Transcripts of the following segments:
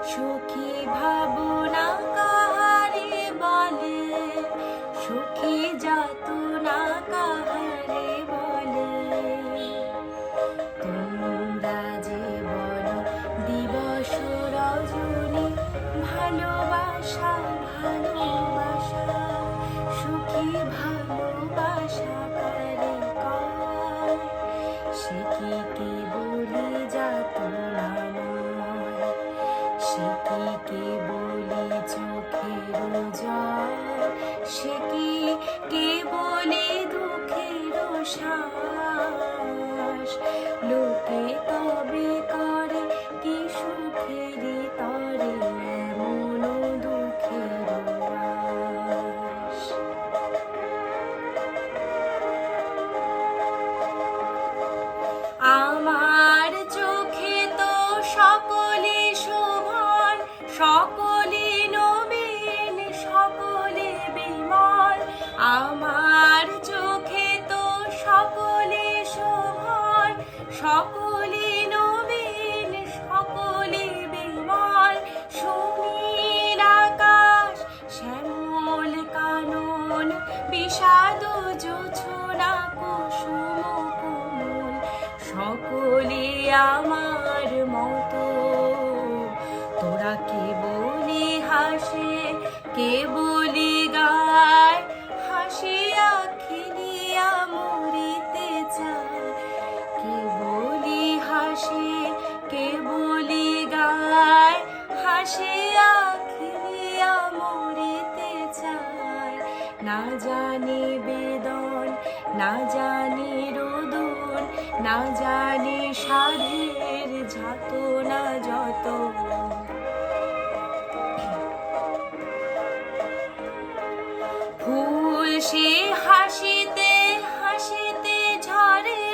সুখী ভাবনা কাহারে বলে, সুখী যাতনা কাহারে বলে। তোমরা যে বলো দিবস রজনী, ভালোবাসা ভালোবাসা, সুখী ভালোবাসা কারে কয়? সে কি কেবলি যাতনা নয়, সে কি কেবলি চোখের জল, সে কি কেবলি দুঃখের শ্বাস। লোকে তবে করে কি সুখেরই তরে এমন দুঃখের বাস। আমার চোখে তো সকলে শোভন, সকলে নবীন, সকলে বিমল। আমার চোখে তো সকলে শোভন, সকলে নবীন, সকলে বিমল। সুনীল আকাশ, শ্যামল কানন, বিষাদ জোছনা কুসুম কোমল, সকলে আমার মতো। তোরা কেবলি হাসে, কেবলি গায়, হাসিয়া খেলিয়া মরিতে চায়। কেবলি হাসে, কেবলি গায়, হাসিয়া খেলিয়া মরিতে চায়। না জানি বেদন, না জানি রোদন, না জানি সাধের যাতনা যত। ফুল সে হাসিতে হাসিতে ঝরে,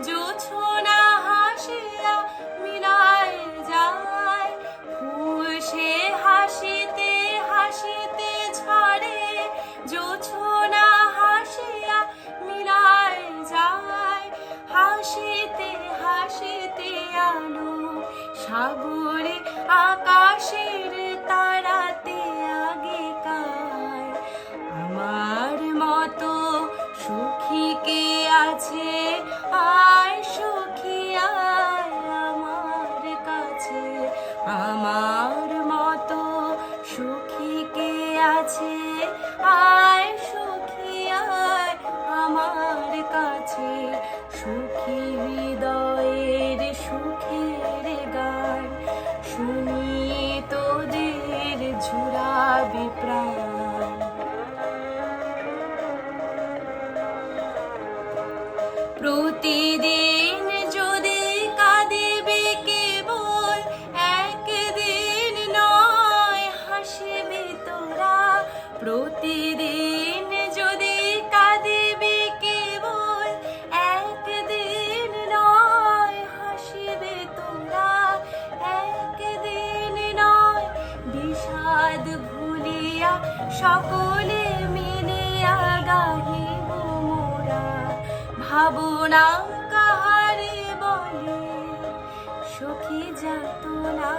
জোছনা হাসিয়া মিলায় যায়। ফুল সে হাসিতে হাসিতে ঝরে, জোছনা হাসিয়া মিলায় যায়। হাসিতে হাসিতে আলো সাগরে আকাশের তারাতে আগে কায়। আমার মতো সুখী কে আছে? আয় সখী আয় আমার কাছে। আমার মতো সুখী কে আছে? আয় সখী আয় আমার কাছে। সুখী হৃদয়ের সুখের গান শুনিয়ে তোদের ঝুরাবে প্রাণ। প্রতিদিন যদি কাঁদিবে কেবল, একদিন নয় হাসিবে তোরা। প্রতিদিন যদি কাঁদিবে কেবল, একদিন নয় হাসিবে তোরা। একদিন নয় বিষাদ ভুলিয়া সকলে মিলিয়া গাহিব মোরা। ভাবনা কাহারে বলে, সুখী যাতনা